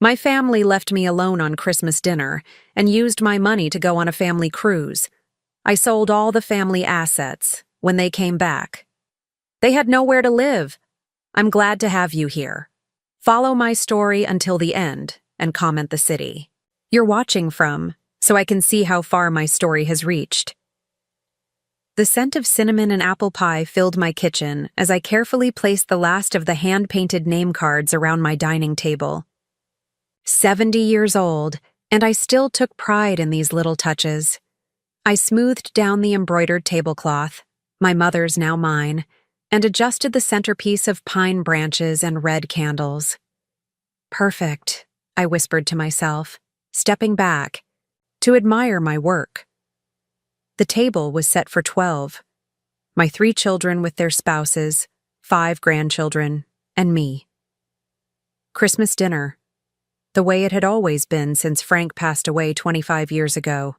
My family left me alone on Christmas dinner and used my money to go on a family cruise. I sold all the family assets when they came back. They had nowhere to live. I'm glad to have you here. Follow my story until the end and comment the city you're watching from so I can see how far my story has reached. The scent of cinnamon and apple pie filled my kitchen as I carefully placed the last of the hand-painted name cards around my dining table. 70 years old, and I still took pride in these little touches. I smoothed down the embroidered tablecloth, my mother's now mine, and adjusted the centerpiece of pine branches and red candles. Perfect, I whispered to myself, stepping back to admire my work. The table was set for 12. My 3 children with their spouses, 5 grandchildren, and me. Christmas dinner, the way it had always been since Frank passed away 25 years ago.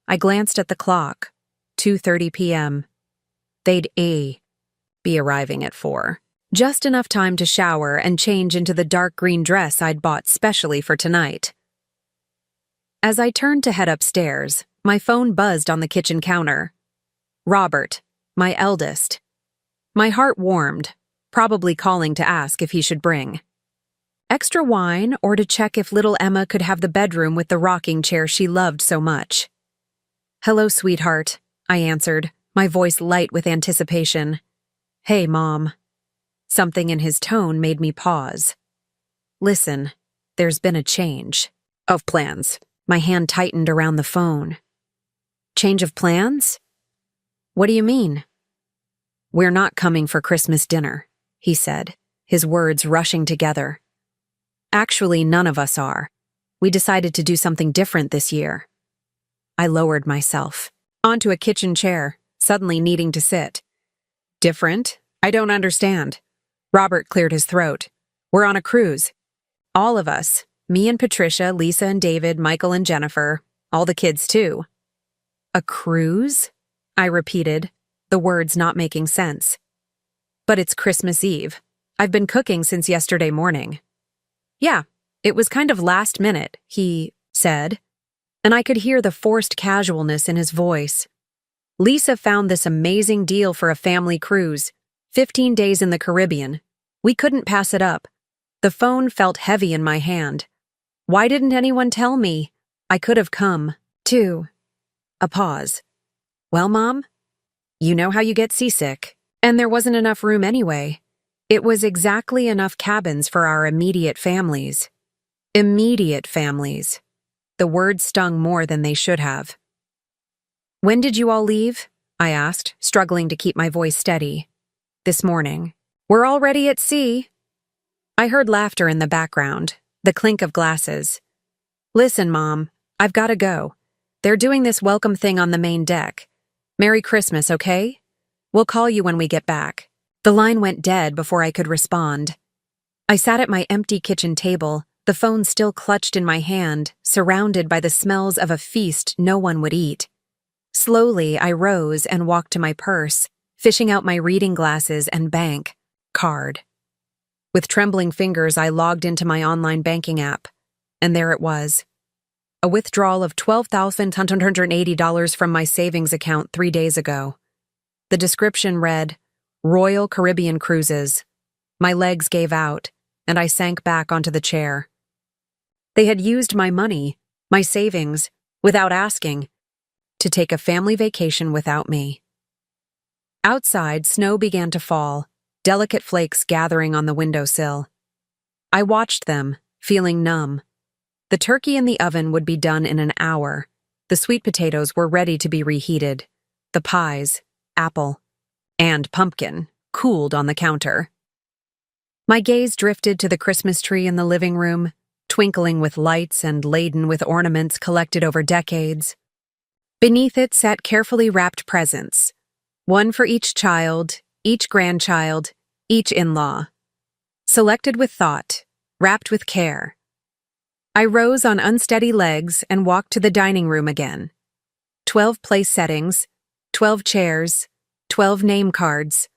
I glanced at the clock, 2:30 p.m. They'd be arriving at 4. Just enough time to shower and change into the dark green dress I'd bought specially for tonight. As I turned to head upstairs, my phone buzzed on the kitchen counter. Robert, my eldest. My heart warmed, probably calling to ask if he should bring extra wine or to check if little Emma could have the bedroom with the rocking chair she loved so much. "Hello, sweetheart," I answered, my voice light with anticipation. "Hey, Mom." Something in his tone made me pause. "Listen, there's been a change of plans." My hand tightened around the phone. "Change of plans? What do you mean?" "We're not coming for Christmas dinner," he said, his words rushing together. "Actually, none of us are. We decided to do something different this year." I lowered myself onto a kitchen chair, suddenly needing to sit. "Different? I don't understand." Robert cleared his throat. "We're on a cruise. All of us, me and Patricia, Lisa and David, Michael and Jennifer, all the kids too." "A cruise?" I repeated, the words not making sense. "But it's Christmas Eve. I've been cooking since yesterday morning." "Yeah, it was kind of last minute," he said, and I could hear the forced casualness in his voice. "Lisa found this amazing deal for a family cruise, 15 days in the Caribbean. We couldn't pass it up." The phone felt heavy in my hand. Why didn't anyone tell me? I could have come, too. A pause. "Well, Mom, you know how you get seasick. And there wasn't enough room anyway. It was exactly enough cabins for our immediate families." Immediate families. The words stung more than they should have. "When did you all leave?" I asked, struggling to keep my voice steady. "This morning." "We're already at sea." I heard laughter in the background, the clink of glasses. "Listen, Mom, I've got to go. They're doing this welcome thing on the main deck. Merry Christmas, okay? We'll call you when we get back." The line went dead before I could respond. I sat at my empty kitchen table, the phone still clutched in my hand, surrounded by the smells of a feast no one would eat. Slowly, I rose and walked to my purse, fishing out my reading glasses and bank card. With trembling fingers, I logged into my online banking app, and there it was. A withdrawal of $12,180 from my savings account 3 days ago. The description read, "Royal Caribbean Cruises." My legs gave out, and I sank back onto the chair. They had used my money, my savings, without asking, to take a family vacation without me. Outside, snow began to fall, delicate flakes gathering on the windowsill. I watched them, feeling numb. The turkey in the oven would be done in an hour. The sweet potatoes were ready to be reheated. The pies, apple, and pumpkin cooled on the counter. My gaze drifted to the Christmas tree in the living room, twinkling with lights and laden with ornaments collected over decades. Beneath it sat carefully wrapped presents, one for each child, each grandchild, each in-law. Selected with thought, wrapped with care. I rose on unsteady legs and walked to the dining room again. 12 place settings, 12 chairs, 12 name cards.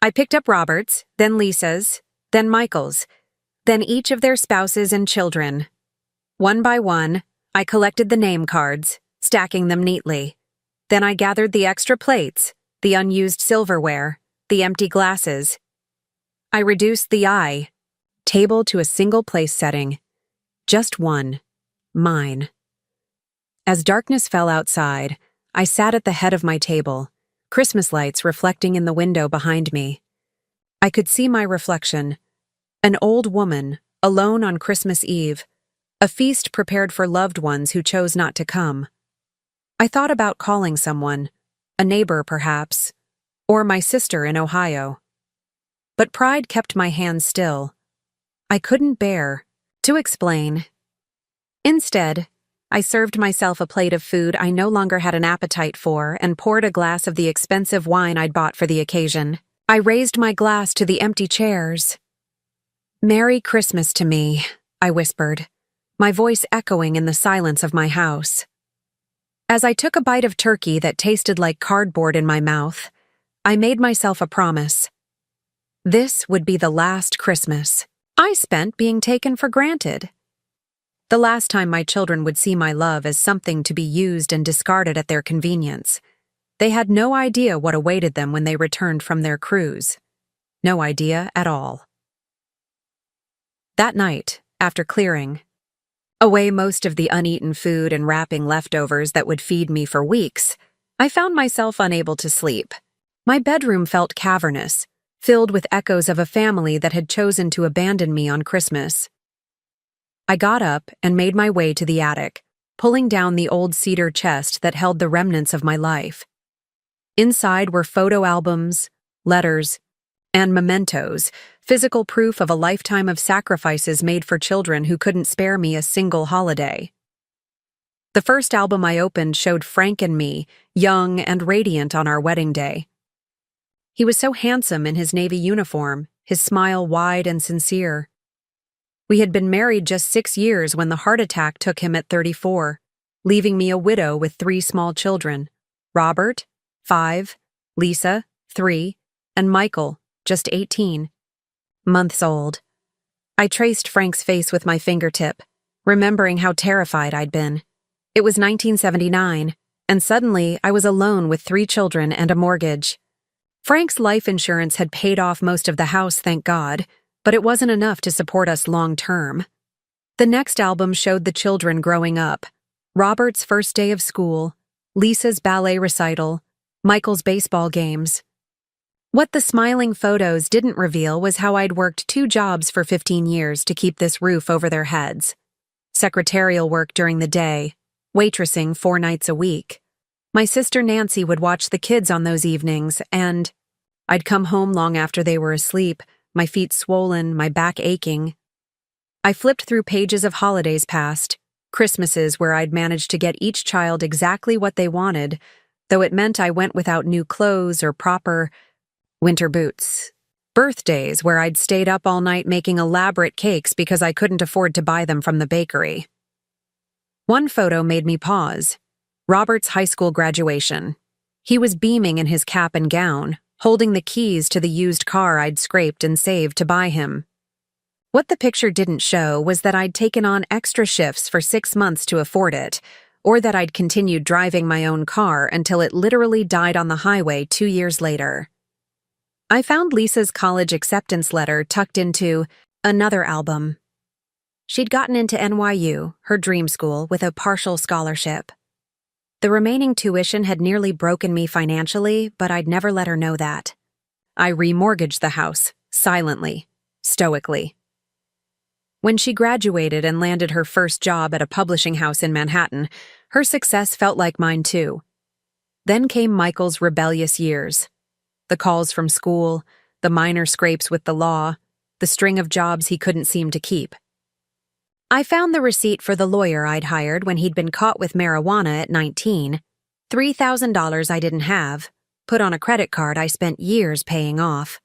I picked up Robert's, then Lisa's, then Michael's. then each of their spouses and children. One by one, I collected the name cards, stacking them neatly. Then I gathered the extra plates, the unused silverware, the empty glasses. I reduced the table to a single place setting. Just one. Mine. As darkness fell outside, I sat at the head of my table, Christmas lights reflecting in the window behind me. I could see my reflection. An old woman, alone on Christmas Eve, a feast prepared for loved ones who chose not to come. I thought about calling someone, a neighbor perhaps, or my sister in Ohio. But pride kept my hands still. I couldn't bear to explain. Instead, I served myself a plate of food I no longer had an appetite for and poured a glass of the expensive wine I'd bought for the occasion. I raised my glass to the empty chairs. "Merry Christmas to me," I whispered, my voice echoing in the silence of my house. As I took a bite of turkey that tasted like cardboard in my mouth, I made myself a promise. This would be the last Christmas I spent being taken for granted. The last time my children would see my love as something to be used and discarded at their convenience. They had no idea what awaited them when they returned from their cruise. No idea at all. That night, after clearing away most of the uneaten food and wrapping leftovers that would feed me for weeks, I found myself unable to sleep. My bedroom felt cavernous, filled with echoes of a family that had chosen to abandon me on Christmas. I got up and made my way to the attic, pulling down the old cedar chest that held the remnants of my life. Inside were photo albums, letters, and mementos, physical proof of a lifetime of sacrifices made for children who couldn't spare me a single holiday. The first album I opened showed Frank and me, young and radiant on our wedding day. He was so handsome in his Navy uniform, his smile wide and sincere. We had been married just 6 years when the heart attack took him at 34, leaving me a widow with 3 small children: Robert, 5, Lisa, 3, and Michael, just 18 months old. I traced Frank's face with my fingertip, remembering how terrified I'd been. It was 1979, and suddenly I was alone with 3 children and a mortgage. Frank's life insurance had paid off most of the house, thank God, but it wasn't enough to support us long term. The next album showed the children growing up: Robert's first day of school, Lisa's ballet recital, Michael's baseball games. What the smiling photos didn't reveal was how I'd worked 2 jobs for 15 years to keep this roof over their heads. Secretarial work during the day, waitressing 4 nights a week. My sister Nancy would watch the kids on those evenings, and I'd come home long after they were asleep, my feet swollen, my back aching. I flipped through pages of holidays past, Christmases where I'd managed to get each child exactly what they wanted, though it meant I went without new clothes or proper winter boots. Birthdays where I'd stayed up all night making elaborate cakes because I couldn't afford to buy them from the bakery. One photo made me pause: Robert's high school graduation. He was beaming in his cap and gown, holding the keys to the used car I'd scraped and saved to buy him. What the picture didn't show was that I'd taken on extra shifts for 6 months to afford it, or that I'd continued driving my own car until it literally died on the highway 2 years later. I found Lisa's college acceptance letter tucked into another album. She'd gotten into NYU, her dream school, with a partial scholarship. The remaining tuition had nearly broken me financially, but I'd never let her know that. I remortgaged the house, silently, stoically. When she graduated and landed her first job at a publishing house in Manhattan, her success felt like mine too. Then came Michael's rebellious years. The calls from school, the minor scrapes with the law, the string of jobs he couldn't seem to keep. I found the receipt for the lawyer I'd hired when he'd been caught with marijuana at 19, $3,000 I didn't have, put on a credit card I spent years paying off.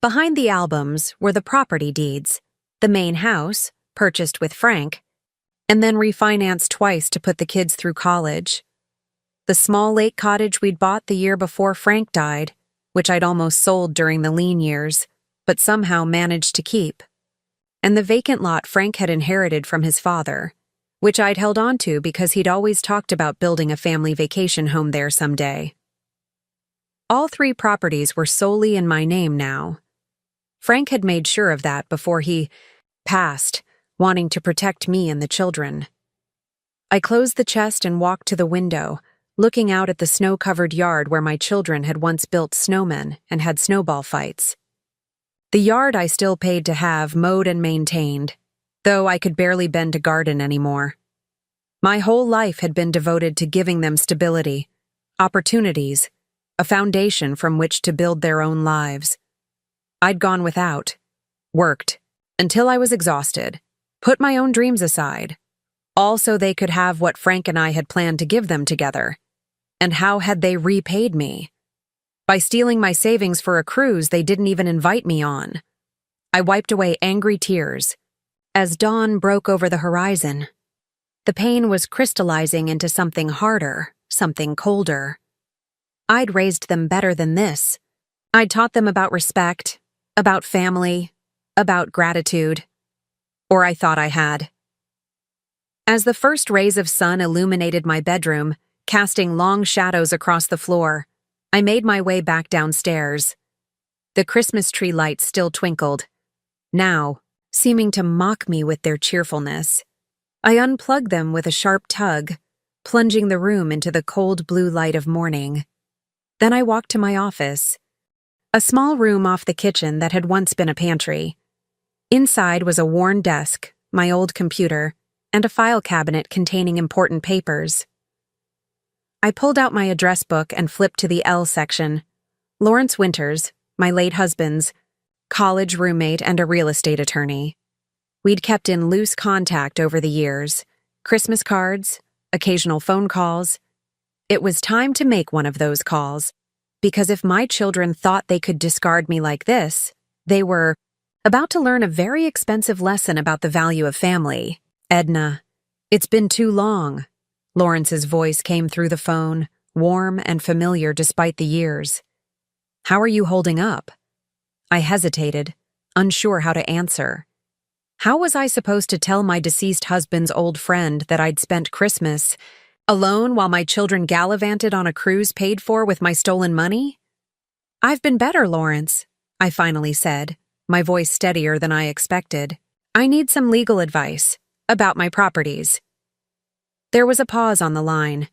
Behind the albums were the property deeds, the main house, purchased with Frank, and then refinanced twice to put the kids through college. The small lake cottage we'd bought the year before Frank died, which I'd almost sold during the lean years, but somehow managed to keep. and the vacant lot Frank had inherited from his father, which I'd held on to because he'd always talked about building a family vacation home there someday. All 3 properties were solely in my name now. Frank had made sure of that before he passed, wanting to protect me and the children. I closed the chest and walked to the window, looking out at the snow-covered yard where my children had once built snowmen and had snowball fights. The yard I still paid to have mowed and maintained, though I could barely bend a garden anymore. My whole life had been devoted to giving them stability, opportunities, a foundation from which to build their own lives. I'd gone without, worked, until I was exhausted, put my own dreams aside, all so they could have what Frank and I had planned to give them together. And how had they repaid me? By stealing my savings for a cruise they didn't even invite me on. I wiped away angry tears as dawn broke over the horizon. The pain was crystallizing into something harder, something colder. I'd raised them better than this. I'd taught them about respect, about family, about gratitude. Or I thought I had. As the first rays of sun illuminated my bedroom, casting long shadows across the floor, I made my way back downstairs. The Christmas tree lights still twinkled, now seeming to mock me with their cheerfulness. I unplugged them with a sharp tug, plunging the room into the cold blue light of morning. Then I walked to my office, a small room off the kitchen that had once been a pantry. Inside was a worn desk, my old computer, and a file cabinet containing important papers. I pulled out my address book and flipped to the L section. Lawrence Winters, my late husband's, college roommate and a real estate attorney. We'd kept in loose contact over the years, Christmas cards, occasional phone calls. It was time to make one of those calls, because if my children thought they could discard me like this, they were about to learn a very expensive lesson about the value of family. Edna, it's been too long. Lawrence's voice came through the phone, warm and familiar despite the years. How are you holding up? I hesitated, unsure how to answer. How was I supposed to tell my deceased husband's old friend that I'd spent Christmas alone while my children gallivanted on a cruise paid for with my stolen money? I've been better, Lawrence, I finally said, my voice steadier than I expected. I need some legal advice about my properties. There was a pause on the line.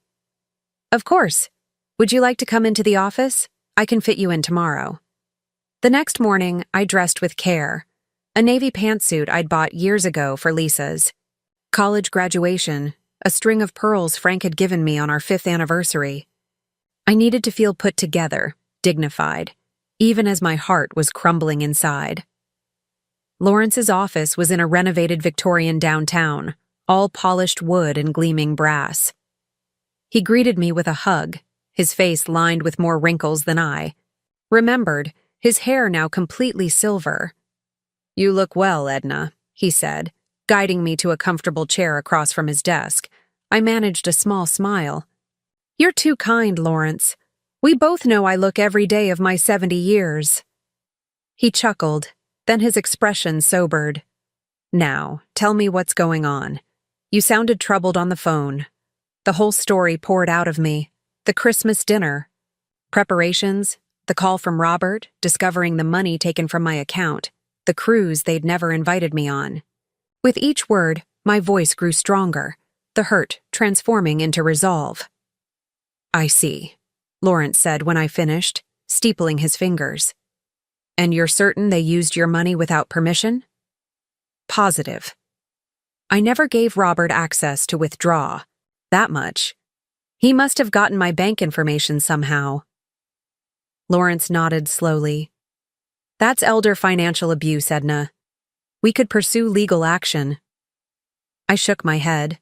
Of course. Would you like to come into the office? I can fit you in tomorrow. The next morning, I dressed with care. A navy pantsuit I'd bought years ago for Lisa's college graduation, a string of pearls Frank had given me on our 5th anniversary. I needed to feel put together, dignified, even as my heart was crumbling inside. Lawrence's office was in a renovated Victorian downtown, all polished wood and gleaming brass. He greeted me with a hug, his face lined with more wrinkles than I. Remembered, his hair now completely silver. You look well, Edna, he said, guiding me to a comfortable chair across from his desk. I managed a small smile. You're too kind, Lawrence. We both know I look every day of my 70 years. He chuckled, then his expression sobered. Now, tell me what's going on. You sounded troubled on the phone. The whole story poured out of me. The Christmas dinner. Preparations, the call from Robert, discovering the money taken from my account, the cruise they'd never invited me on. With each word, my voice grew stronger, the hurt transforming into resolve. I see, Lawrence said when I finished, steepling his fingers. And you're certain they used your money without permission? Positive. I never gave Robert access to withdraw. That much. He must have gotten my bank information somehow. Lawrence nodded slowly. That's elder financial abuse, Edna. We could pursue legal action. I shook my head.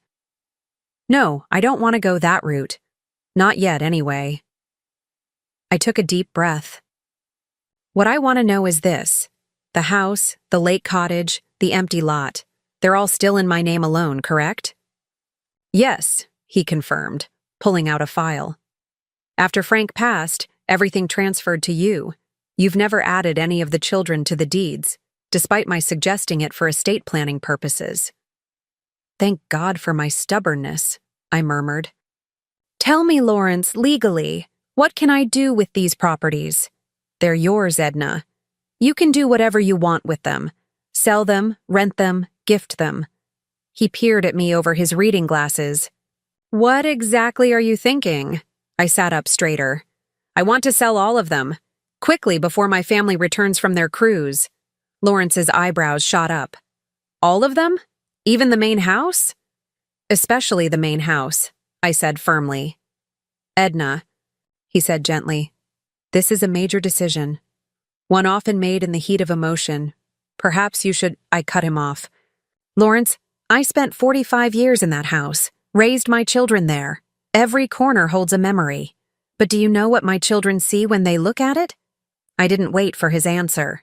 No, I don't want to go that route. Not yet, anyway. I took a deep breath. What I want to know is this. The house, the lake cottage, the empty lot. They're all still in my name alone, correct? Yes, he confirmed, pulling out a file. After Frank passed, everything transferred to you. You've never added any of the children to the deeds. despite my suggesting it for estate planning purposes. Thank God for my stubbornness, I murmured. Tell me, Lawrence, legally, what can I do with these properties? They're yours, Edna. You can do whatever you want with them. Sell them, rent them, gift them. He peered at me over his reading glasses. What exactly are you thinking? I sat up straighter. I want to sell all of them, quickly before my family returns from their cruise. Lawrence's eyebrows shot up. All of them? Even the main house? Especially the main house, I said firmly. Edna, he said gently, this is a major decision. One often made in the heat of emotion. Perhaps you should— I cut him off. Lawrence, I spent 45 years in that house, raised my children there. Every corner holds a memory. But do you know what my children see when they look at it? I didn't wait for his answer.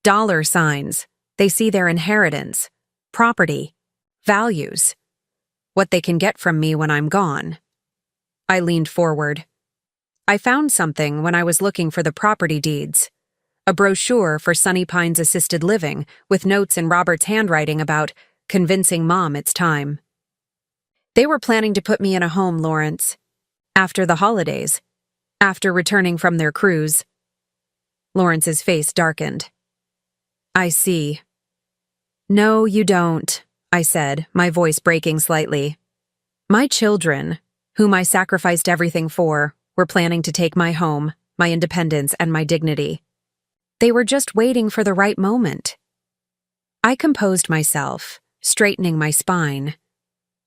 Dollar signs. They see their inheritance, property, values, what they can get from me when I'm gone. I leaned forward. I found something when I was looking for the property deeds. A brochure for Sunny Pines Assisted Living with notes in Robert's handwriting about convincing Mom it's time. They were planning to put me in a home, Lawrence. After the holidays. After returning from their cruise. Lawrence's face darkened. I see. No, you don't, I said, my voice breaking slightly. My children, whom I sacrificed everything for, were planning to take my home, my independence, and my dignity. They were just waiting for the right moment. I composed myself, straightening my spine.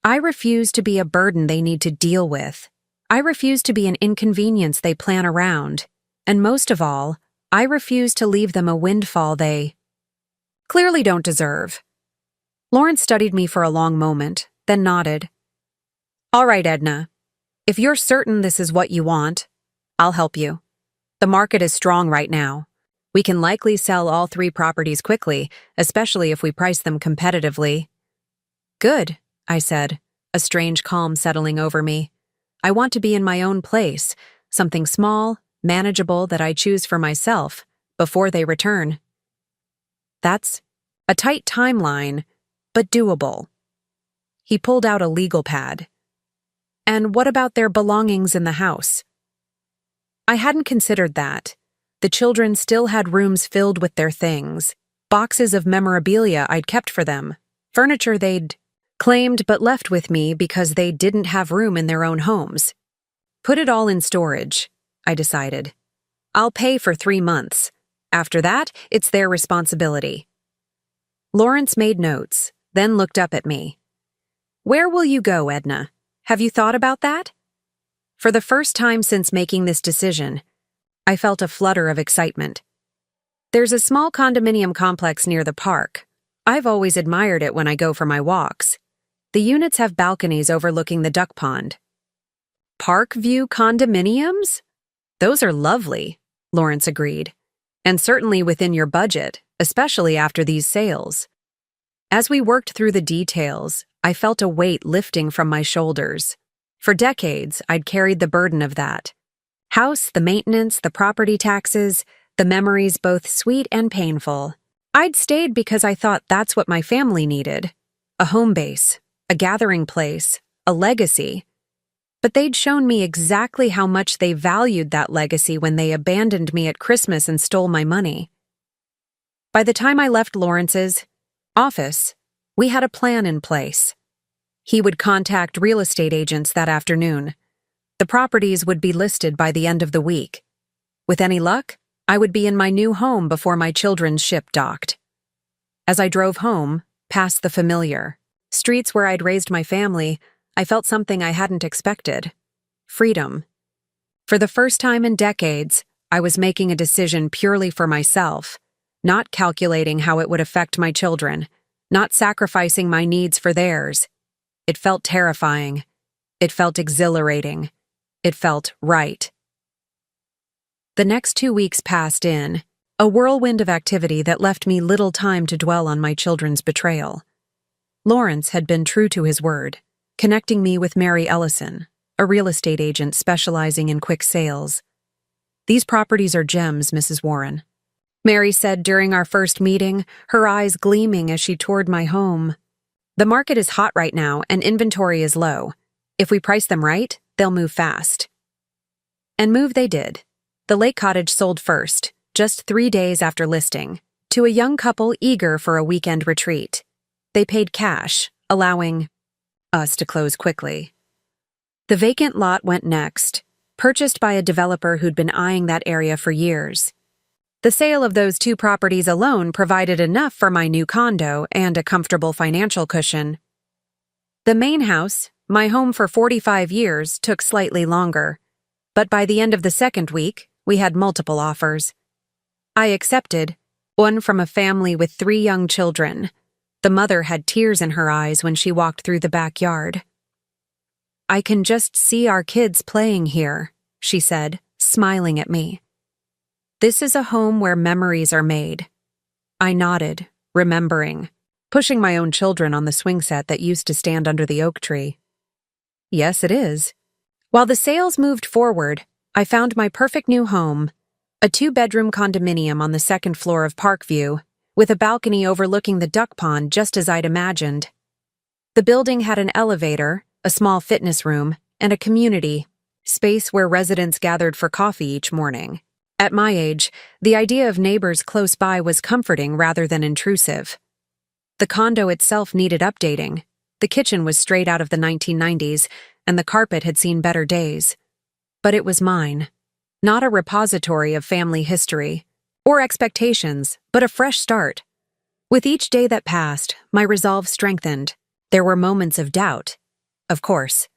I refuse to be a burden they need to deal with. I refuse to be an inconvenience they plan around. And most of all, I refuse to leave them a windfall they clearly don't deserve. Lawrence studied me for a long moment, then nodded. All right, Edna. If you're certain this is what you want, I'll help you. The market is strong right now. We can likely sell all 3 properties quickly, especially if we price them competitively. Good, I said, a strange calm settling over me. I want to be in my own place, something small, manageable that I choose for myself, before they return. That's a tight timeline, but doable. He pulled out a legal pad. And what about their belongings in the house? I hadn't considered that. The children still had rooms filled with their things, boxes of memorabilia I'd kept for them, furniture they'd claimed but left with me because they didn't have room in their own homes. Put it all in storage, I decided. I'll pay for 3 months. After that, it's their responsibility. Lawrence made notes, then looked up at me. Where will you go, Edna? Have you thought about that? For the first time since making this decision, I felt a flutter of excitement. There's a small condominium complex near the park. I've always admired it when I go for my walks. The units have balconies overlooking the duck pond. Park view condominiums? Those are lovely, Lawrence agreed. And certainly within your budget, especially after these sales. As we worked through the details, I felt a weight lifting from my shoulders. For decades, I'd carried the burden of that. House, the maintenance, the property taxes, the memories both sweet and painful. I'd stayed because I thought that's what my family needed. A home base, a gathering place, a legacy. But they'd shown me exactly how much they valued that legacy when they abandoned me at Christmas and stole my money. By the time I left Lawrence's office, we had a plan in place. He would contact real estate agents that afternoon. The properties would be listed by the end of the week. With any luck, I would be in my new home before my children's ship docked. As I drove home, past the familiar streets where I'd raised my family, I felt something I hadn't expected. Freedom. For the first time in decades, I was making a decision purely for myself, not calculating how it would affect my children, not sacrificing my needs for theirs. It felt terrifying. It felt exhilarating. It felt right. The next 2 weeks passed in, a whirlwind of activity that left me little time to dwell on my children's betrayal. Lawrence had been true to his word, connecting me with Mary Ellison, a real estate agent specializing in quick sales. These properties are gems, Mrs. Warren. Mary said during our first meeting, her eyes gleaming as she toured my home. The market is hot right now and inventory is low. If we price them right, they'll move fast. And move they did. The lake cottage sold first, just 3 days after listing, to a young couple eager for a weekend retreat. They paid cash, allowing us to close quickly. The vacant lot went next, purchased by a developer who'd been eyeing that area for years. The sale of those 2 properties alone provided enough for my new condo and a comfortable financial cushion. The main house, my home for 45 years, took slightly longer, but by the end of the second week, we had multiple offers. I accepted, one from a family with 3 young children. The mother had tears in her eyes when she walked through the backyard. "I can just see our kids playing here," she said, smiling at me. "This is a home where memories are made." I nodded, remembering, pushing my own children on the swing set that used to stand under the oak tree. "Yes, it is." While the sales moved forward, I found my perfect new home, a 2-bedroom condominium on the 2nd floor of Parkview, with a balcony overlooking the duck pond just as I'd imagined. The building had an elevator, a small fitness room, and a community space where residents gathered for coffee each morning. At my age, the idea of neighbors close by was comforting rather than intrusive. The condo itself needed updating. The kitchen was straight out of the 1990s, and the carpet had seen better days. But it was mine. Not a repository of family history or expectations, but a fresh start. With each day that passed, my resolve strengthened. There were moments of doubt, of course.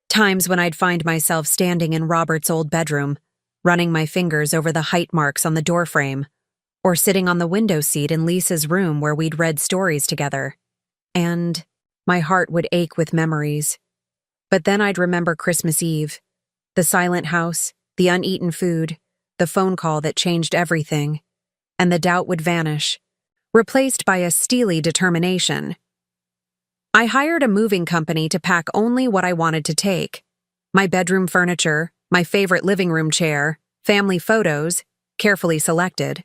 Times when I'd find myself standing in Robert's old bedroom, running my fingers over the height marks on the doorframe, or sitting on the window seat in Lisa's room where we'd read stories together. And my heart would ache with memories. But then I'd remember Christmas Eve, the silent house, the uneaten food, the phone call that changed everything, and the doubt would vanish, replaced by a steely determination. I hired a moving company to pack only what I wanted to take: my bedroom furniture, my favorite living room chair, family photos, carefully selected,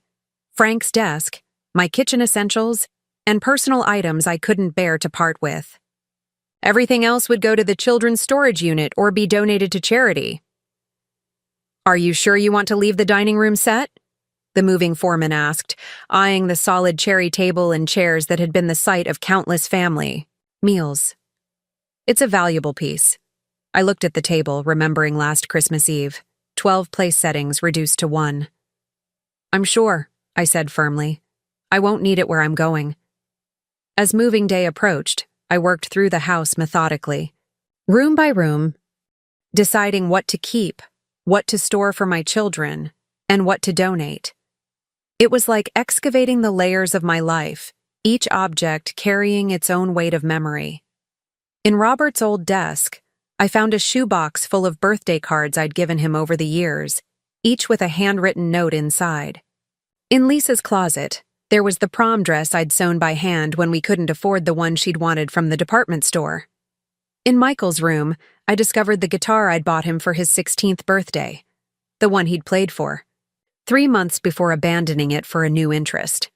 Frank's desk, my kitchen essentials, and personal items I couldn't bear to part with. Everything else would go to the children's storage unit or be donated to charity. "Are you sure you want to leave the dining room set?" the moving foreman asked, eyeing the solid cherry table and chairs that had been the site of countless family meals. "It's a valuable piece." I looked at the table, remembering last Christmas Eve, 12 place settings reduced to 1. "I'm sure," I said firmly. "I won't need it where I'm going." As moving day approached, I worked through the house methodically, room by room, deciding what to keep, what to store for my children, and what to donate. It was like excavating the layers of my life, each object carrying its own weight of memory. In Robert's old desk, I found a shoebox full of birthday cards I'd given him over the years, each with a handwritten note inside. In Lisa's closet, there was the prom dress I'd sewn by hand when we couldn't afford the one she'd wanted from the department store. In Michael's room, I discovered the guitar I'd bought him for his 16th birthday, the one he'd played for, 3 months before abandoning it for a new interest.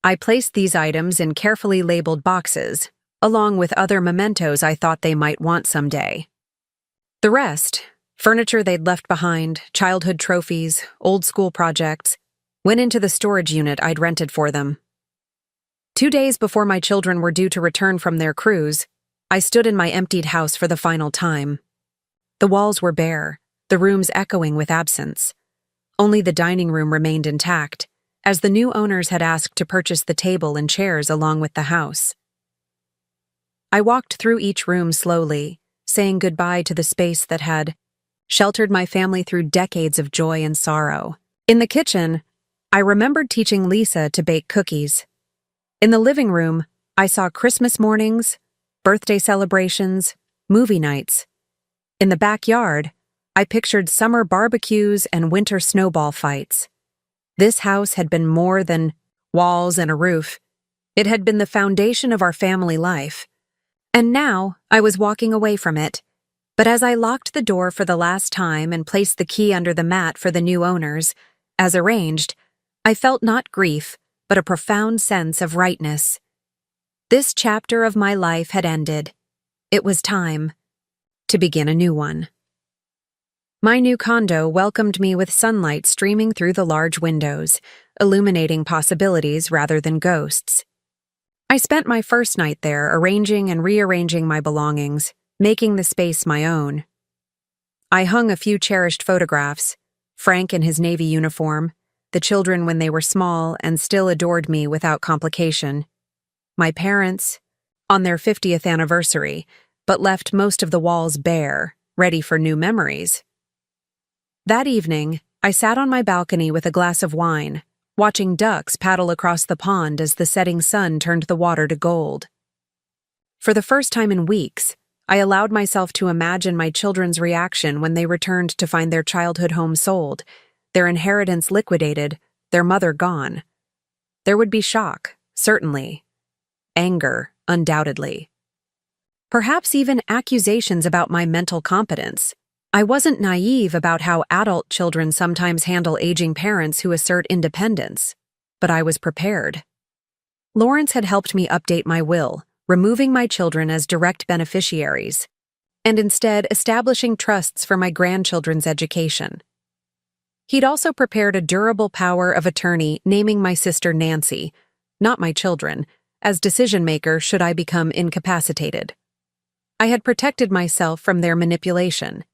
I placed these items in carefully labeled boxes, along with other mementos I thought they might want someday. The rest, furniture they'd left behind, childhood trophies, old school projects, went into the storage unit I'd rented for them. 2 days before my children were due to return from their cruise, I stood in my emptied house for the final time. The walls were bare, the rooms echoing with absence. Only the dining room remained intact, as the new owners had asked to purchase the table and chairs along with the house. I walked through each room slowly, saying goodbye to the space that had sheltered my family through decades of joy and sorrow. In the kitchen, I remembered teaching Lisa to bake cookies. In the living room, I saw Christmas mornings, birthday celebrations, movie nights. In the backyard, I pictured summer barbecues and winter snowball fights. This house had been more than walls and a roof. It had been the foundation of our family life. And now I was walking away from it. But as I locked the door for the last time and placed the key under the mat for the new owners, as arranged, I felt not grief, but a profound sense of rightness. This chapter of my life had ended. It was time to begin a new one. My new condo welcomed me with sunlight streaming through the large windows, illuminating possibilities rather than ghosts. I spent my first night there arranging and rearranging my belongings, making the space my own. I hung a few cherished photographs, Frank in his Navy uniform, the children when they were small and still adored me without complication, my parents, on their 50th anniversary, but left most of the walls bare, ready for new memories. That evening, I sat on my balcony with a glass of wine, watching ducks paddle across the pond as the setting sun turned the water to gold. For the first time in weeks, I allowed myself to imagine my children's reaction when they returned to find their childhood home sold, their inheritance liquidated, their mother gone. There would be shock, certainly. Anger, undoubtedly. Perhaps even accusations about my mental competence. I wasn't naive about how adult children sometimes handle aging parents who assert independence, but I was prepared. Lawrence had helped me update my will, removing my children as direct beneficiaries, and instead establishing trusts for my grandchildren's education. He'd also prepared a durable power of attorney naming my sister Nancy, not my children, as decision-maker should I become incapacitated. I had protected myself from their manipulation,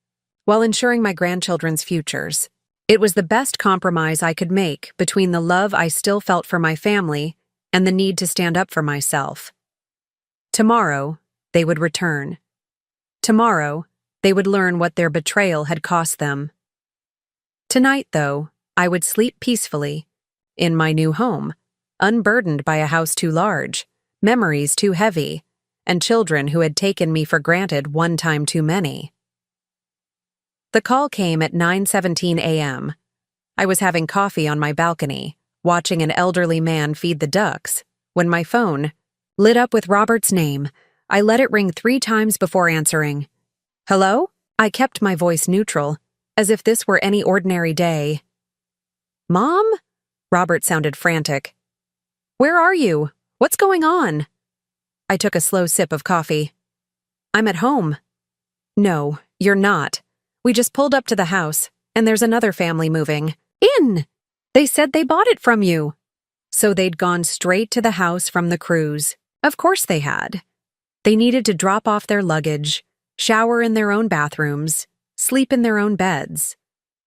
while ensuring my grandchildren's futures. It was the best compromise I could make between the love I still felt for my family and the need to stand up for myself. Tomorrow, they would return. Tomorrow, they would learn what their betrayal had cost them. Tonight, though, I would sleep peacefully, in my new home, unburdened by a house too large, memories too heavy, and children who had taken me for granted one time too many. The call came at 9:17 a.m. I was having coffee on my balcony, watching an elderly man feed the ducks, when my phone lit up with Robert's name. I let it ring 3 times before answering. Hello? I kept my voice neutral, as if this were any ordinary day. Mom? Robert sounded frantic. Where are you? What's going on? I took a slow sip of coffee. I'm at home. No, you're not. We just pulled up to the house, and there's another family moving. In! They said they bought it from you. So they'd gone straight to the house from the cruise. Of course they had. They needed to drop off their luggage, shower in their own bathrooms, sleep in their own beds.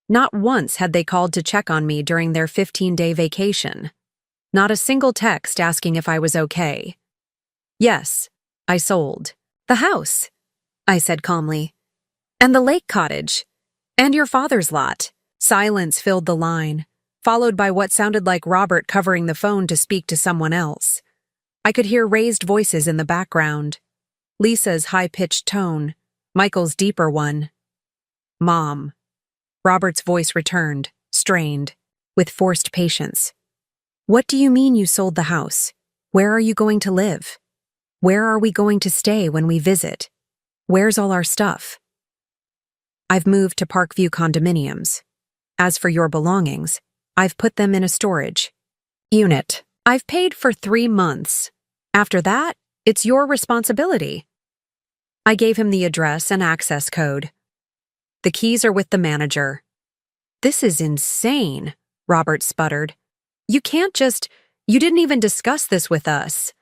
Not once had they called to check on me during their 15-day vacation. Not a single text asking if I was okay. Yes, I sold. The house, I said calmly. And the lake cottage. And your father's lot. Silence filled the line, followed by what sounded like Robert covering the phone to speak to someone else. I could hear raised voices in the background. Lisa's high-pitched tone, Michael's deeper one. Mom. Robert's voice returned, strained, with forced patience. What do you mean you sold the house? Where are you going to live? Where are we going to stay when we visit? Where's all our stuff? I've moved to Parkview condominiums. As for your belongings, I've put them in a storage unit. I've paid for 3 months. After that, it's your responsibility. I gave him the address and access code. The keys are with the manager. This is insane, Robert sputtered. You didn't even discuss this with us.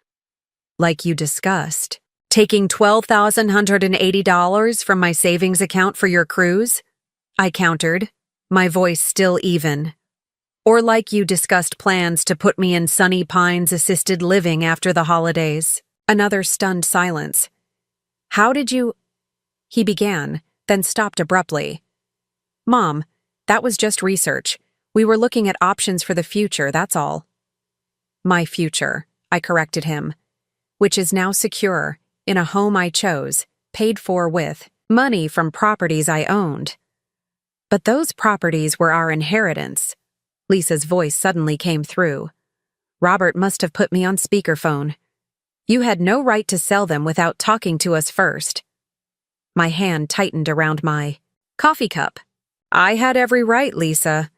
Like you discussed. Taking $12,180 from my savings account for your cruise? I countered, my voice still even. Or like you discussed plans to put me in Sunny Pines assisted living after the holidays. Another stunned silence. How did you... He began, then stopped abruptly. Mom, that was just research. We were looking at options for the future, that's all. My future, I corrected him, which is now secure, in a home I chose, paid for with money from properties I owned. But those properties were our inheritance. Lisa's voice suddenly came through. Robert must have put me on speakerphone. You had no right to sell them without talking to us first. My hand tightened around my coffee cup. I had every right, Lisa.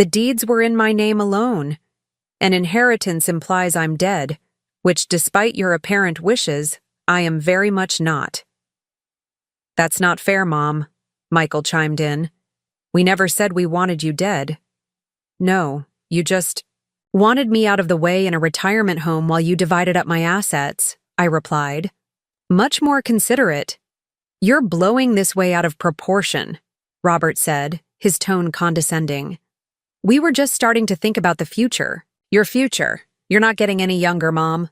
The deeds were in my name alone. An inheritance implies I'm dead, which, despite your apparent wishes, I am very much not. That's not fair, Mom, Michael chimed in. We never said we wanted you dead. No, you just wanted me out of the way in a retirement home while you divided up my assets, I replied. Much more considerate. You're blowing this way out of proportion, Robert said, his tone condescending. We were just starting to think about the future. Your future. You're not getting any younger, Mom.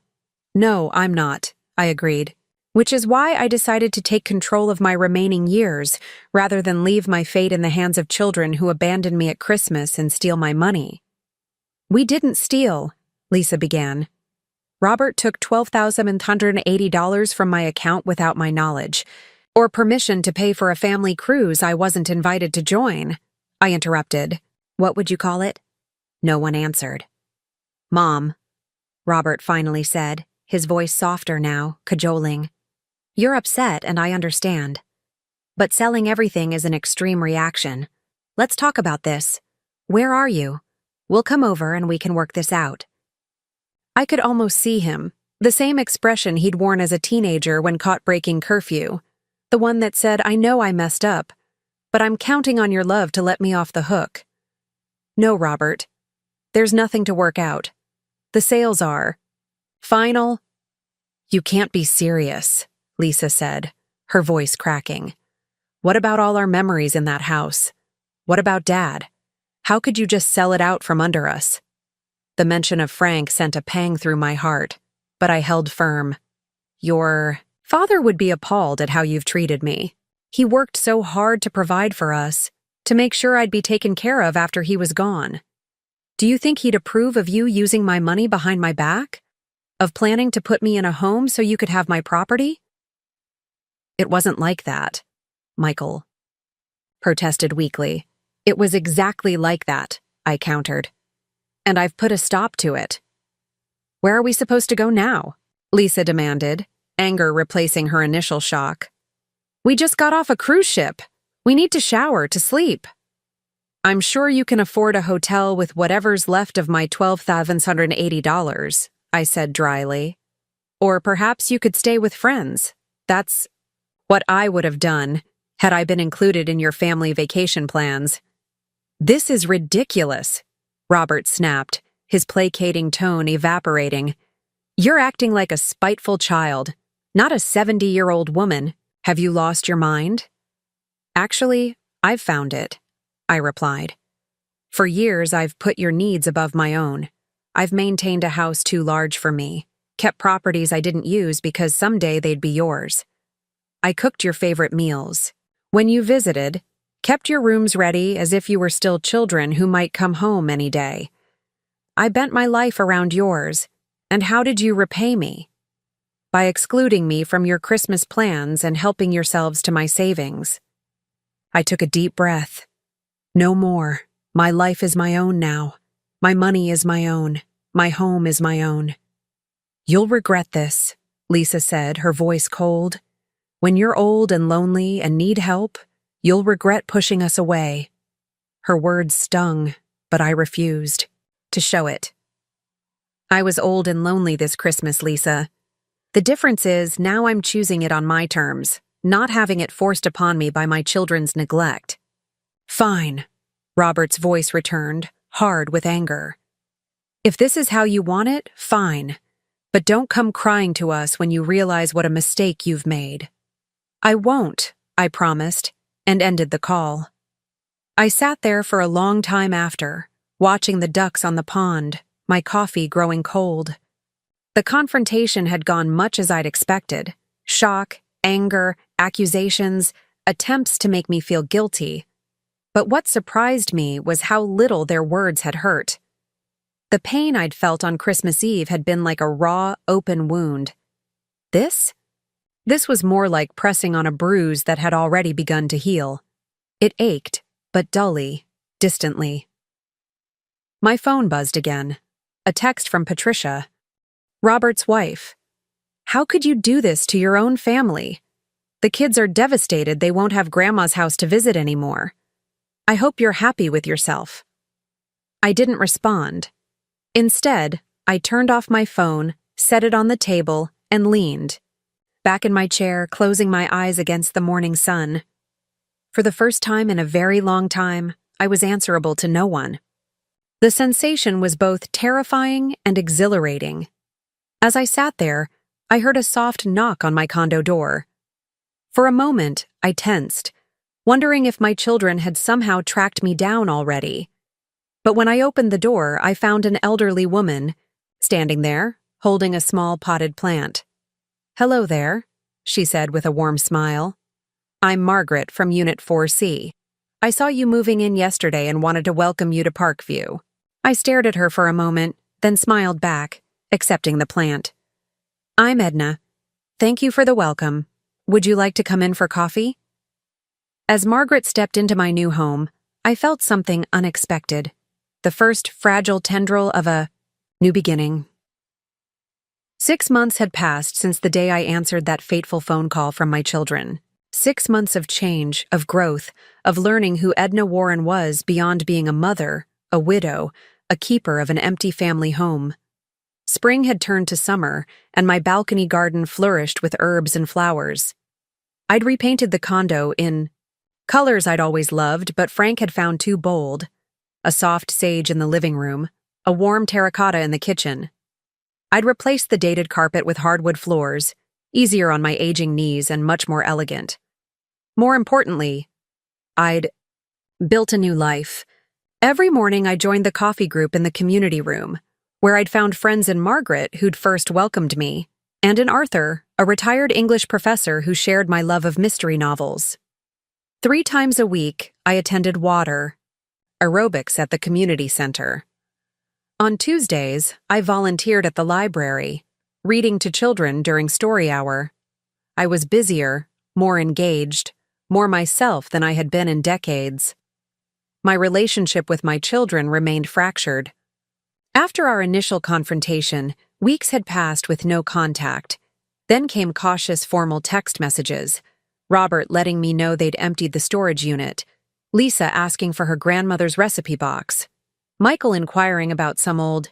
No, I'm not, I agreed. Which is why I decided to take control of my remaining years, rather than leave my fate in the hands of children who abandon me at Christmas and steal my money. We didn't steal, Lisa began. Robert took $12,180 from my account without my knowledge, or permission to pay for a family cruise I wasn't invited to join. I interrupted. What would you call it? No one answered. Mom, Robert finally said, his voice softer now, cajoling. You're upset, and I understand. But selling everything is an extreme reaction. Let's talk about this. Where are you? We'll come over and we can work this out. I could almost see him, the same expression he'd worn as a teenager when caught breaking curfew, the one that said, I know I messed up, but I'm counting on your love to let me off the hook. No, Robert. There's nothing to work out. The sales are final. You can't be serious, Lisa said, her voice cracking. What about all our memories in that house? What about Dad? How could you just sell it out from under us? The mention of Frank sent a pang through my heart, but I held firm. Your father would be appalled at how you've treated me. He worked so hard to provide for us, to make sure I'd be taken care of after he was gone. Do you think he'd approve of you using my money behind my back? Of planning to put me in a home so you could have my property? It wasn't like that, Michael protested weakly. It was exactly like that, I countered. And I've put a stop to it. Where are we supposed to go now? Lisa demanded, anger replacing her initial shock. We just got off a cruise ship. We need to shower, to sleep. I'm sure you can afford a hotel with whatever's left of my $12,180, I said dryly. Or perhaps you could stay with friends. That's what I would have done had I been included in your family vacation plans. This is ridiculous, Robert snapped, his placating tone evaporating. You're acting like a spiteful child, not a 70-year-old woman. Have you lost your mind? Actually, I've found it, I replied. For years, I've put your needs above my own. I've maintained a house too large for me, kept properties I didn't use because someday they'd be yours. I cooked your favorite meals. When you visited, kept your rooms ready as if you were still children who might come home any day. I bent my life around yours, and how did you repay me? By excluding me from your Christmas plans and helping yourselves to my savings. I took a deep breath. No more. My life is my own now. My money is my own. My home is my own. You'll regret this, Lisa said, her voice cold. When you're old and lonely and need help, you'll regret pushing us away. Her words stung, but I refused to show it. I was old and lonely this Christmas, Lisa. The difference is now I'm choosing it on my terms, not having it forced upon me by my children's neglect. Fine, Robert's voice returned, hard with anger. If this is how you want it, fine. But don't come crying to us when you realize what a mistake you've made. I won't, I promised, and ended the call. I sat there for a long time after, watching the ducks on the pond, my coffee growing cold. The confrontation had gone much as I'd expected. Shock, anger, accusations, attempts to make me feel guilty. But what surprised me was how little their words had hurt. The pain I'd felt on Christmas Eve had been like a raw, open wound. This was more like pressing on a bruise that had already begun to heal. It ached, but dully, distantly. My phone buzzed again. A text from Patricia, Robert's wife. How could you do this to your own family? The kids are devastated they won't have Grandma's house to visit anymore. I hope you're happy with yourself. I didn't respond. Instead, I turned off my phone, set it on the table, and leaned back in my chair, closing my eyes against the morning sun. For the first time in a very long time, I was answerable to no one. The sensation was both terrifying and exhilarating. As I sat there, I heard a soft knock on my condo door. For a moment, I tensed, wondering if my children had somehow tracked me down already. But when I opened the door, I found an elderly woman standing there, holding a small potted plant. "Hello there," she said with a warm smile. "I'm Margaret from Unit 4C. I saw you moving in yesterday and wanted to welcome you to Parkview." I stared at her for a moment, then smiled back, accepting the plant. "I'm Edna. Thank you for the welcome. Would you like to come in for coffee?" As Margaret stepped into my new home, I felt something unexpected. The first fragile tendril of a new beginning. 6 months had passed since the day I answered that fateful phone call from my children. 6 months of change, of growth, of learning who Edna Warren was beyond being a mother, a widow, a keeper of an empty family home. Spring had turned to summer, and my balcony garden flourished with herbs and flowers. I'd repainted the condo in colors I'd always loved, but Frank had found too bold. A soft sage in the living room, a warm terracotta in the kitchen. I'd replaced the dated carpet with hardwood floors, easier on my aging knees and much more elegant. More importantly, I'd built a new life. Every morning I joined the coffee group in the community room, where I'd found friends in Margaret who'd first welcomed me, and in Arthur, a retired English professor who shared my love of mystery novels. 3 times a week, I attended water, aerobics at the community center. On Tuesdays, I volunteered at the library, reading to children during story hour. I was busier, more engaged, more myself than I had been in decades. My relationship with my children remained fractured. After our initial confrontation, weeks had passed with no contact. Then came cautious formal text messages, Robert letting me know they'd emptied the storage unit, Lisa asking for her grandmother's recipe box, Michael inquiring about some old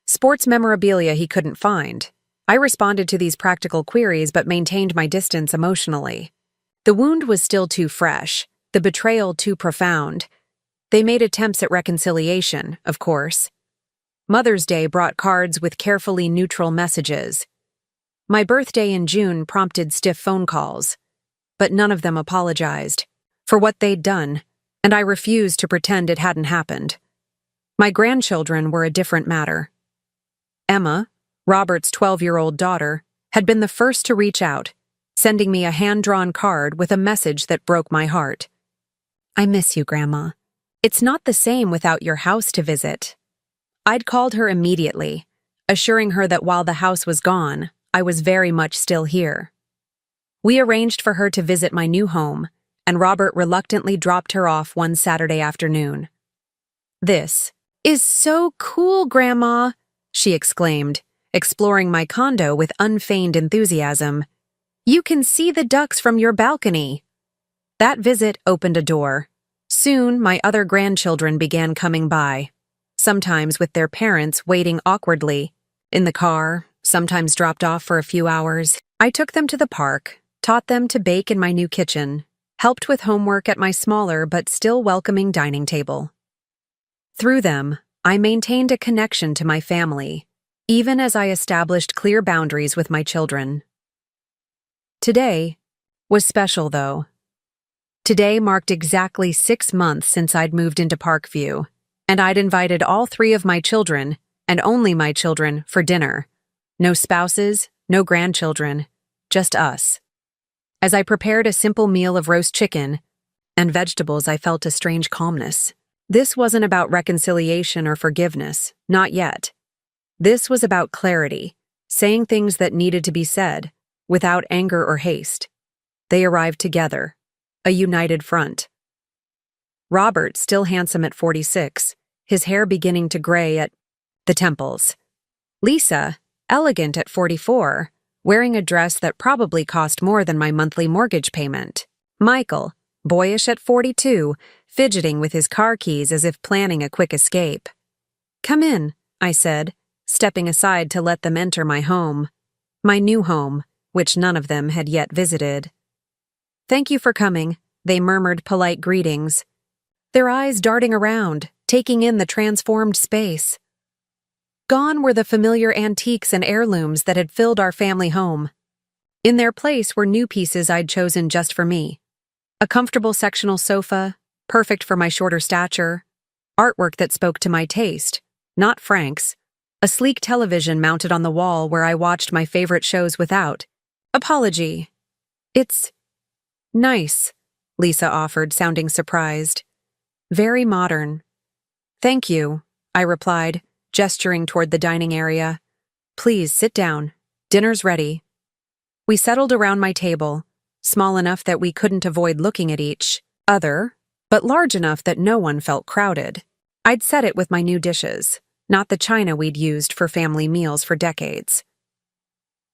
sports memorabilia he couldn't find. I responded to these practical queries but maintained my distance emotionally. The wound was still too fresh, the betrayal too profound. They made attempts at reconciliation, of course. Mother's Day brought cards with carefully neutral messages. My birthday in June prompted stiff phone calls, but none of them apologized for what they'd done, and I refused to pretend it hadn't happened. My grandchildren were a different matter. Emma, Robert's 12-year-old daughter, had been the first to reach out, sending me a hand-drawn card with a message that broke my heart. "I miss you, Grandma. It's not the same without your house to visit." I'd called her immediately, assuring her that while the house was gone, I was very much still here. We arranged for her to visit my new home, and Robert reluctantly dropped her off one Saturday afternoon. "This is so cool, Grandma," she exclaimed, exploring my condo with unfeigned enthusiasm. "You can see the ducks from your balcony." That visit opened a door. Soon, my other grandchildren began coming by, sometimes with their parents waiting awkwardly, in the car, sometimes dropped off for a few hours. I took them to the park, taught them to bake in my new kitchen, helped with homework at my smaller but still welcoming dining table. Through them, I maintained a connection to my family, even as I established clear boundaries with my children. Today was special, though. Today marked exactly 6 months since I'd moved into Parkview, and I'd invited all 3 of my children, and only my children, for dinner. No spouses, no grandchildren, just us. As I prepared a simple meal of roast chicken and vegetables, I felt a strange calmness. This wasn't about reconciliation or forgiveness, not yet. This was about clarity, saying things that needed to be said, without anger or haste. They arrived together, a united front. Robert, still handsome at 46, his hair beginning to gray at the temples. Lisa, elegant at 44, wearing a dress that probably cost more than my monthly mortgage payment. Michael, boyish at 42, fidgeting with his car keys as if planning a quick escape. "Come in," I said, stepping aside to let them enter my home. My new home, which none of them had yet visited. "Thank you for coming," they murmured polite greetings, their eyes darting around, taking in the transformed space. Gone were the familiar antiques and heirlooms that had filled our family home. In their place were new pieces I'd chosen just for me. A comfortable sectional sofa, perfect for my shorter stature, artwork that spoke to my taste, not Frank's, a sleek television mounted on the wall where I watched my favorite shows without apology. "It's nice," Lisa offered, sounding surprised. "Very modern." "Thank you," I replied, gesturing toward the dining area. "Please sit down. Dinner's ready." We settled around my table, small enough that we couldn't avoid looking at each other, but large enough that no one felt crowded. I'd set it with my new dishes, not the china we'd used for family meals for decades.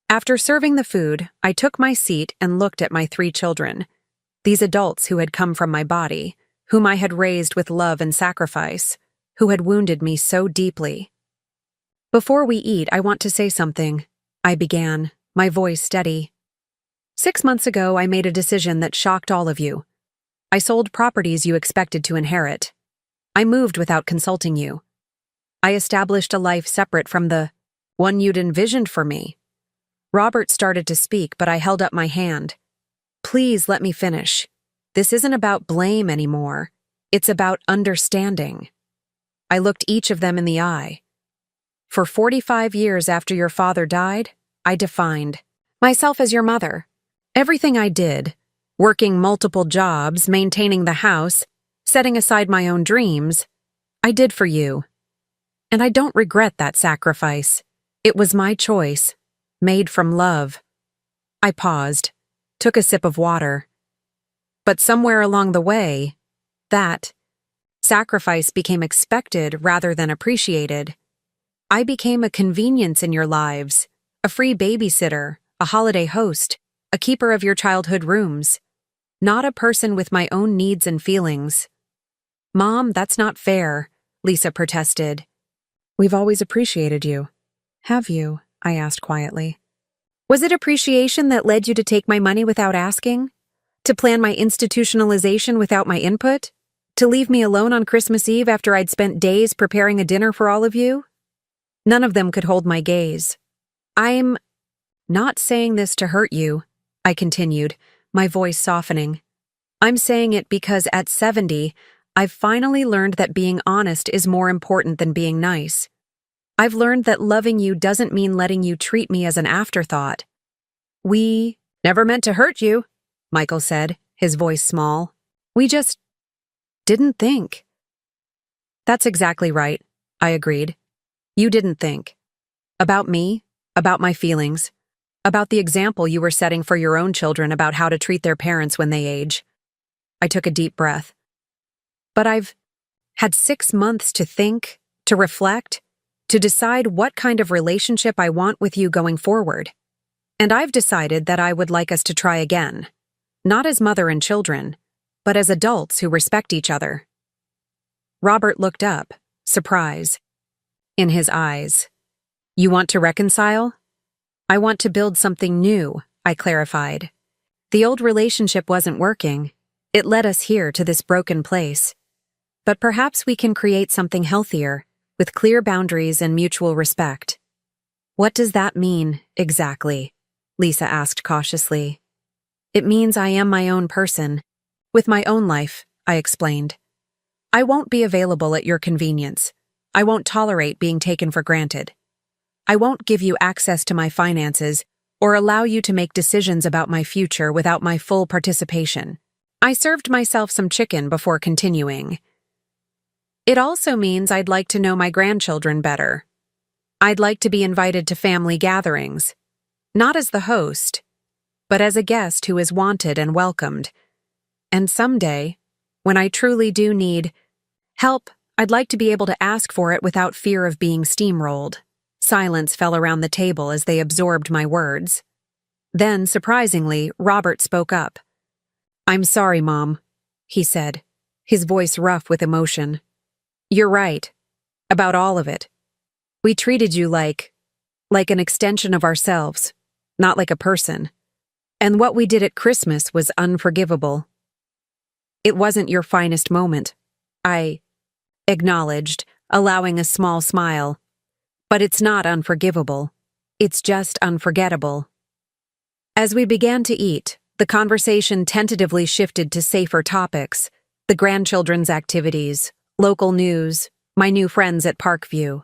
After serving the food, I took my seat and looked at my 3 children, these adults who had come from my body, whom I had raised with love and sacrifice, who had wounded me so deeply. "Before we eat, I want to say something," I began, my voice steady. "6 months ago, I made a decision that shocked all of you. I sold properties you expected to inherit. I moved without consulting you. I established a life separate from the one you'd envisioned for me." Robert started to speak, but I held up my hand. "Please let me finish. This isn't about blame anymore. It's about understanding." I looked each of them in the eye. "For 45 years after your father died, I defined myself as your mother. Everything I did, working multiple jobs, maintaining the house, setting aside my own dreams, I did for you. And I don't regret that sacrifice. It was my choice, made from love." I paused, took a sip of water. "But somewhere along the way, that sacrifice became expected rather than appreciated. I became a convenience in your lives, a free babysitter, a holiday host, a keeper of your childhood rooms, not a person with my own needs and feelings." "Mom, that's not fair," Lisa protested. "We've always appreciated you." "Have you?" I asked quietly. "Was it appreciation that led you to take my money without asking? To plan my institutionalization without my input? To leave me alone on Christmas Eve after I'd spent days preparing a dinner for all of you?" None of them could hold my gaze. "I'm not saying this to hurt you," I continued, my voice softening. "I'm saying it because at 70, I've finally learned that being honest is more important than being nice. I've learned that loving you doesn't mean letting you treat me as an afterthought." "We never meant to hurt you," Michael said, his voice small. "We just didn't think." "That's exactly right," I agreed. "You didn't think. About me, about my feelings, about the example you were setting for your own children about how to treat their parents when they age." I took a deep breath. "But I've had 6 months to think, to reflect, to decide what kind of relationship I want with you going forward. And I've decided that I would like us to try again. Not as mother and children, but as adults who respect each other." Robert looked up, surprise in his eyes. "You want to reconcile?" "I want to build something new," I clarified. "The old relationship wasn't working. It led us here to this broken place. But perhaps we can create something healthier, with clear boundaries and mutual respect." "What does that mean, exactly?" Lisa asked cautiously. "It means I am my own person, with my own life," I explained. "I won't be available at your convenience. I won't tolerate being taken for granted. I won't give you access to my finances or allow you to make decisions about my future without my full participation." I served myself some chicken before continuing. "It also means I'd like to know my grandchildren better. I'd like to be invited to family gatherings, not as the host, but as a guest who is wanted and welcomed. And someday, when I truly do need help, I'd like to be able to ask for it without fear of being steamrolled." Silence fell around the table as they absorbed my words. Then, surprisingly, Robert spoke up. "I'm sorry, Mom. he said, his voice rough with emotion. You're right. About all of it. We treated you like an extension of ourselves, not like a person. And what we did at Christmas was unforgivable. It wasn't your finest moment, I acknowledged, allowing a small smile. But it's not unforgivable. It's just unforgettable. As we began to eat, the conversation tentatively shifted to safer topics, the grandchildren's activities, local news, my new friends at Parkview.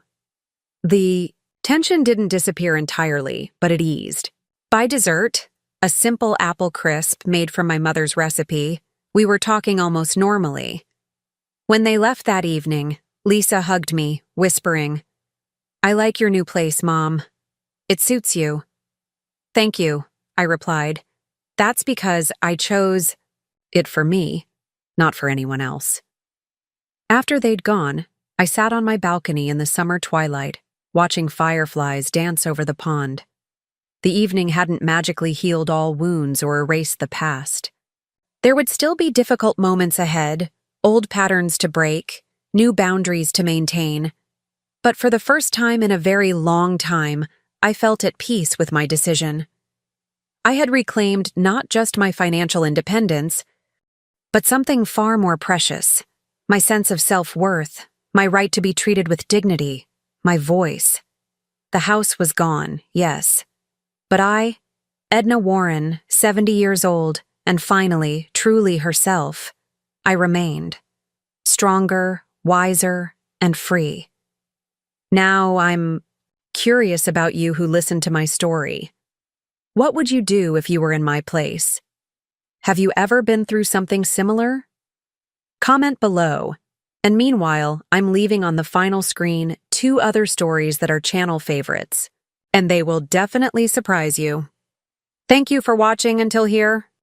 The tension didn't disappear entirely, but it eased. By dessert, a simple apple crisp made from my mother's recipe, we were talking almost normally. When they left that evening, Lisa hugged me, whispering, I like your new place, Mom. It suits you. Thank you, I replied. That's because I chose it for me, not for anyone else. After they'd gone, I sat on my balcony in the summer twilight, watching fireflies dance over the pond. The evening hadn't magically healed all wounds or erased the past. There would still be difficult moments ahead, old patterns to break, new boundaries to maintain. But for the first time in a very long time, I felt at peace with my decision. I had reclaimed not just my financial independence, but something far more precious, my sense of self-worth, my right to be treated with dignity, my voice. The house was gone, yes. But I, Edna Warren, 70 years old, and finally, truly herself, I remained. Stronger, wiser, and free. Now I'm curious about you who listened to my story. What would you do if you were in my place? Have you ever been through something similar? Comment below. And meanwhile, I'm leaving on the final screen 2 other stories that are channel favorites, and they will definitely surprise you. Thank you for watching until here.